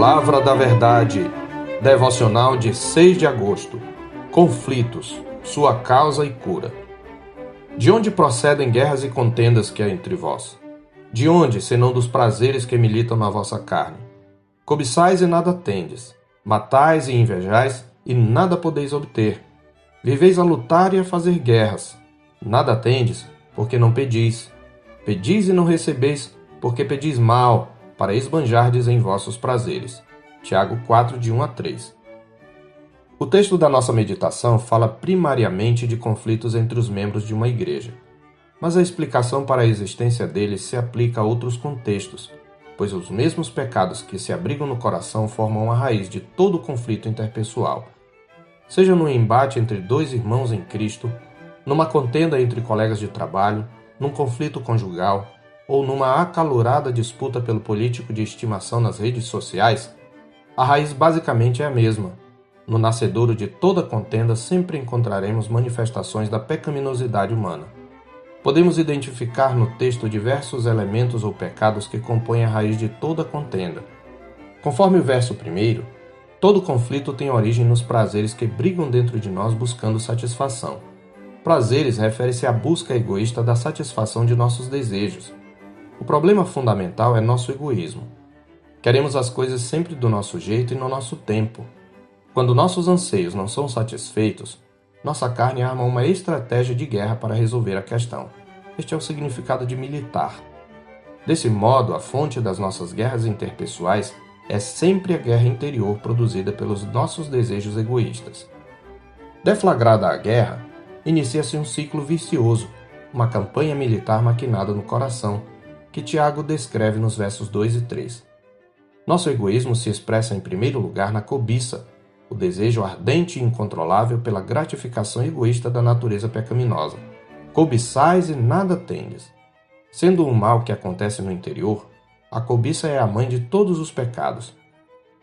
Palavra da Verdade, devocional de 6 de agosto. Conflitos, sua causa e cura. De onde procedem guerras e contendas que há entre vós? De onde, senão dos prazeres que militam na vossa carne? Cobiçais e nada tendes, matais e invejais e nada podeis obter. Viveis a lutar e a fazer guerras. Nada tendes, porque não pedis. Pedis e não recebeis, porque pedis mal, para esbanjardes em vossos prazeres. Tiago 4, de 1 a 3. O texto da nossa meditação fala primariamente de conflitos entre os membros de uma igreja, mas a explicação para a existência deles se aplica a outros contextos, pois os mesmos pecados que se abrigam no coração formam a raiz de todo conflito interpessoal. Seja num embate entre dois irmãos em Cristo, numa contenda entre colegas de trabalho, num conflito conjugal, ou numa acalorada disputa pelo político de estimação nas redes sociais, a raiz basicamente é a mesma. No nascedouro de toda contenda sempre encontraremos manifestações da pecaminosidade humana. Podemos identificar no texto diversos elementos ou pecados que compõem a raiz de toda contenda. Conforme o verso 1, todo conflito tem origem nos prazeres que brigam dentro de nós buscando satisfação. Prazeres refere-se à busca egoísta da satisfação de nossos desejos. O problema fundamental é nosso egoísmo. Queremos as coisas sempre do nosso jeito e no nosso tempo. Quando nossos anseios não são satisfeitos, nossa carne arma uma estratégia de guerra para resolver a questão. Este é o significado de militar. Desse modo, a fonte das nossas guerras interpessoais é sempre a guerra interior produzida pelos nossos desejos egoístas. Deflagrada a guerra, inicia-se um ciclo vicioso, uma campanha militar maquinada no coração, que Tiago descreve nos versos 2 e 3. Nosso egoísmo se expressa em primeiro lugar na cobiça, o desejo ardente e incontrolável pela gratificação egoísta da natureza pecaminosa. Cobiçais e nada tendes. Sendo um mal que acontece no interior, a cobiça é a mãe de todos os pecados.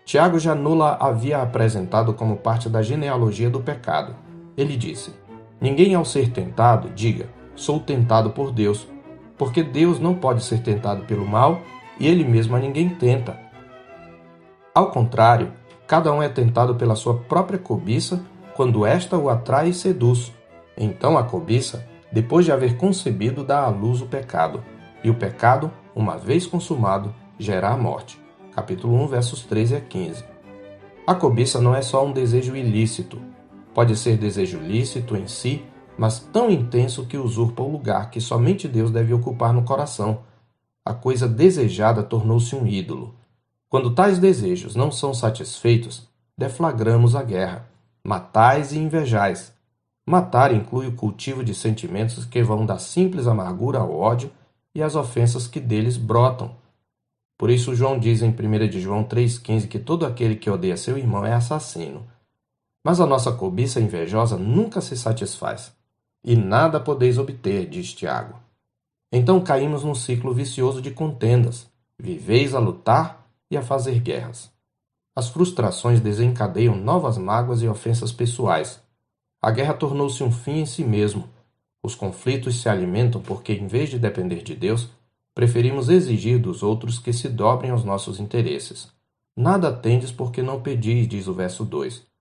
Tiago já nula havia apresentado como parte da genealogia do pecado. Ele disse: ninguém ao ser tentado diga, sou tentado por Deus, porque Deus não pode ser tentado pelo mal e ele mesmo a ninguém tenta. Ao contrário, cada um é tentado pela sua própria cobiça quando esta o atrai e seduz. Então a cobiça, depois de haver concebido, dá à luz o pecado, e o pecado, uma vez consumado, gera a morte. Capítulo 1, versos 13 a 15. A cobiça não é só um desejo ilícito. Pode ser desejo lícito em si, mas tão intenso que usurpa o lugar que somente Deus deve ocupar no coração. A coisa desejada tornou-se um ídolo. Quando tais desejos não são satisfeitos, deflagramos a guerra. Matais e invejais. Matar inclui o cultivo de sentimentos que vão da simples amargura ao ódio e às ofensas que deles brotam. Por isso João diz em 1 de João 3,15 que todo aquele que odeia seu irmão é assassino. Mas a nossa cobiça invejosa nunca se satisfaz. E nada podeis obter, diz Tiago. Então caímos num ciclo vicioso de contendas. Viveis a lutar e a fazer guerras. As frustrações desencadeiam novas mágoas e ofensas pessoais. A guerra tornou-se um fim em si mesmo. Os conflitos se alimentam porque, em vez de depender de Deus, preferimos exigir dos outros que se dobrem aos nossos interesses. Nada tendes porque não pedis, diz o verso 2.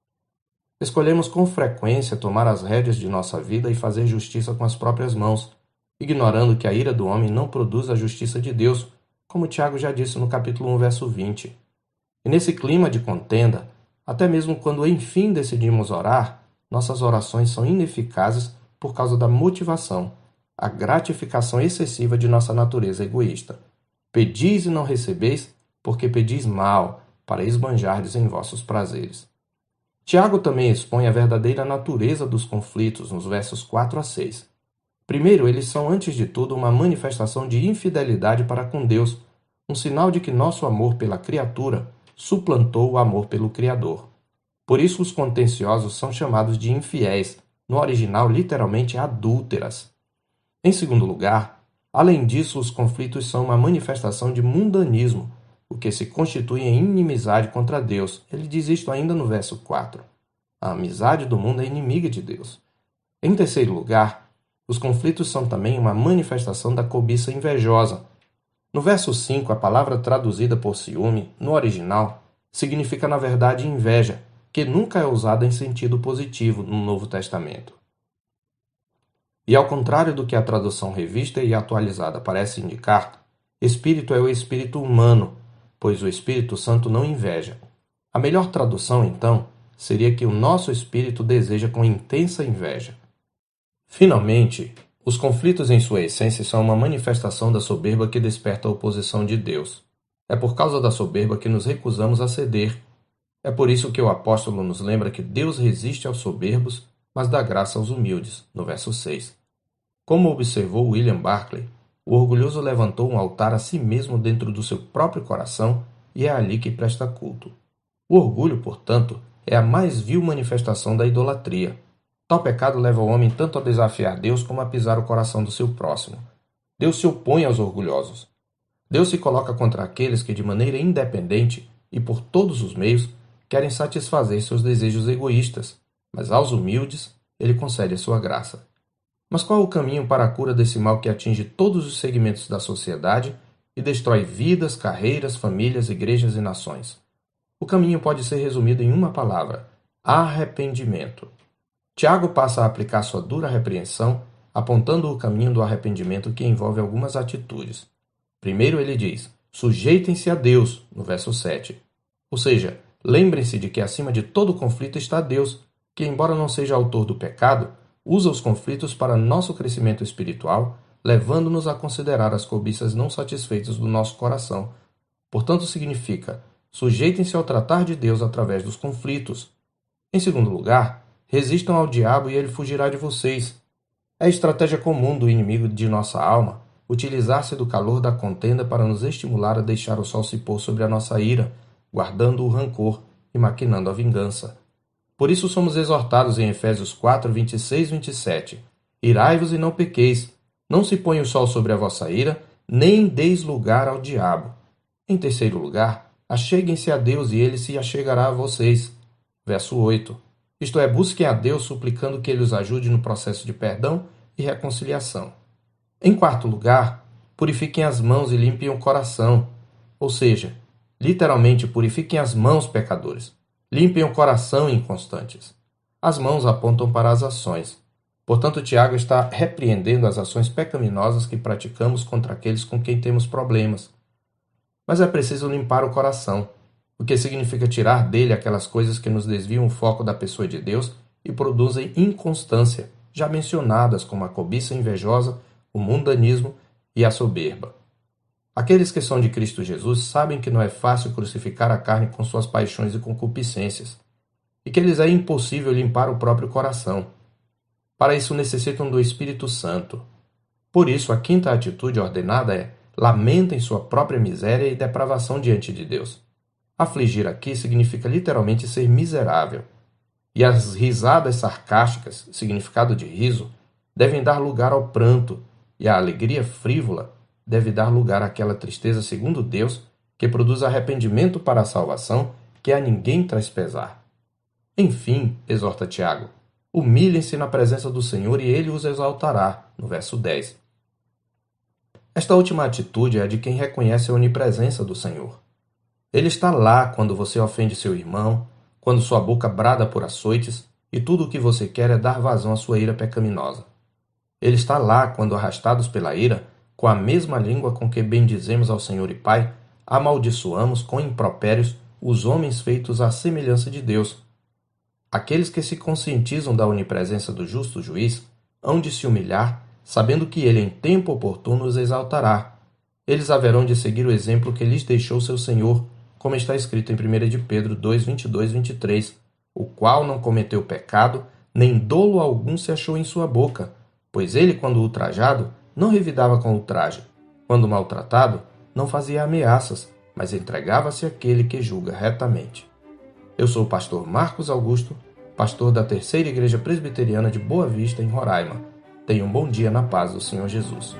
Escolhemos com frequência tomar as rédeas de nossa vida e fazer justiça com as próprias mãos, ignorando que a ira do homem não produz a justiça de Deus, como Tiago já disse no capítulo 1, verso 20. E nesse clima de contenda, até mesmo quando enfim decidimos orar, nossas orações são ineficazes por causa da motivação, a gratificação excessiva de nossa natureza egoísta. Pedis e não recebeis, porque pedis mal, para esbanjardes em vossos prazeres. Tiago também expõe a verdadeira natureza dos conflitos nos versos 4 a 6. Primeiro, eles são antes de tudo uma manifestação de infidelidade para com Deus, um sinal de que nosso amor pela criatura suplantou o amor pelo Criador. Por isso os contenciosos são chamados de infiéis, no original literalmente adúlteras. Em segundo lugar, além disso, os conflitos são uma manifestação de mundanismo, o que se constitui em inimizade contra Deus. Ele diz isto ainda no verso 4. A amizade do mundo é inimiga de Deus. Em terceiro lugar, os conflitos são também uma manifestação da cobiça invejosa. No verso 5, a palavra traduzida por ciúme, no original, significa na verdade inveja, que nunca é usada em sentido positivo no Novo Testamento. E ao contrário do que a tradução revista e atualizada parece indicar, espírito é o espírito humano, pois o Espírito Santo não inveja. A melhor tradução, então, seria que o nosso espírito deseja com intensa inveja. Finalmente, os conflitos em sua essência são uma manifestação da soberba que desperta a oposição de Deus. É por causa da soberba que nos recusamos a ceder. É por isso que o apóstolo nos lembra que Deus resiste aos soberbos, mas dá graça aos humildes, no verso 6. Como observou William Barclay, o orgulhoso levantou um altar a si mesmo dentro do seu próprio coração e é ali que presta culto. O orgulho, portanto, é a mais vil manifestação da idolatria. Tal pecado leva o homem tanto a desafiar Deus como a pisar o coração do seu próximo. Deus se opõe aos orgulhosos. Deus se coloca contra aqueles que, de maneira independente e por todos os meios, querem satisfazer seus desejos egoístas, mas aos humildes ele concede a sua graça. Mas qual é o caminho para a cura desse mal que atinge todos os segmentos da sociedade e destrói vidas, carreiras, famílias, igrejas e nações? O caminho pode ser resumido em uma palavra: arrependimento. Tiago passa a aplicar sua dura repreensão, apontando o caminho do arrependimento que envolve algumas atitudes. Primeiro ele diz: sujeitem-se a Deus, no verso 7. Ou seja, lembrem-se de que acima de todo conflito está Deus, que, embora não seja autor do pecado, usa os conflitos para nosso crescimento espiritual, levando-nos a considerar as cobiças não satisfeitas do nosso coração. Portanto, significa: sujeitem-se ao tratar de Deus através dos conflitos. Em segundo lugar, resistam ao diabo e ele fugirá de vocês. É a estratégia comum do inimigo de nossa alma utilizar-se do calor da contenda para nos estimular a deixar o sol se pôr sobre a nossa ira, guardando o rancor e maquinando a vingança. Por isso somos exortados em Efésios 4, 26 e 27. Irai-vos e não pequeis, não se ponha o sol sobre a vossa ira, nem deis lugar ao diabo. Em terceiro lugar, acheguem-se a Deus e ele se achegará a vocês. Verso 8. Isto é, busquem a Deus suplicando que ele os ajude no processo de perdão e reconciliação. Em quarto lugar, purifiquem as mãos e limpem o coração. Ou seja, literalmente purifiquem as mãos, pecadores. Limpem o coração, inconstantes. As mãos apontam para as ações. Portanto, Tiago está repreendendo as ações pecaminosas que praticamos contra aqueles com quem temos problemas. Mas é preciso limpar o coração, o que significa tirar dele aquelas coisas que nos desviam o foco da pessoa de Deus e produzem inconstância, já mencionadas como a cobiça invejosa, o mundanismo e a soberba. Aqueles que são de Cristo Jesus sabem que não é fácil crucificar a carne com suas paixões e concupiscências, e que lhes é impossível limpar o próprio coração. Para isso necessitam do Espírito Santo. Por isso, a quinta atitude ordenada é: lamentem sua própria miséria e depravação diante de Deus. Afligir aqui significa literalmente ser miserável. E as risadas sarcásticas, significado de riso, devem dar lugar ao pranto, e a alegria frívola deve dar lugar àquela tristeza segundo Deus, que produz arrependimento para a salvação, que a ninguém traz pesar. Enfim, exorta Tiago, humilhem-se na presença do Senhor e ele os exaltará, no verso 10. Esta última atitude é a de quem reconhece a onipresença do Senhor. Ele está lá quando você ofende seu irmão, quando sua boca brada por açoites, e tudo o que você quer é dar vazão à sua ira pecaminosa. Ele está lá quando, arrastados pela ira, com a mesma língua com que bendizemos ao Senhor e Pai, amaldiçoamos com impropérios os homens feitos à semelhança de Deus. Aqueles que se conscientizam da onipresença do justo juiz hão de se humilhar, sabendo que ele em tempo oportuno os exaltará. Eles haverão de seguir o exemplo que lhes deixou seu Senhor, como está escrito em 1 de Pedro 2, 22 e 23, o qual não cometeu pecado, nem dolo algum se achou em sua boca, pois ele, quando ultrajado, não revidava com ultraje. Quando maltratado, não fazia ameaças, mas entregava-se àquele que julga retamente. Eu sou o pastor Marcos Augusto, pastor da Terceira Igreja Presbiteriana de Boa Vista, em Roraima. Tenha um bom dia na paz do Senhor Jesus.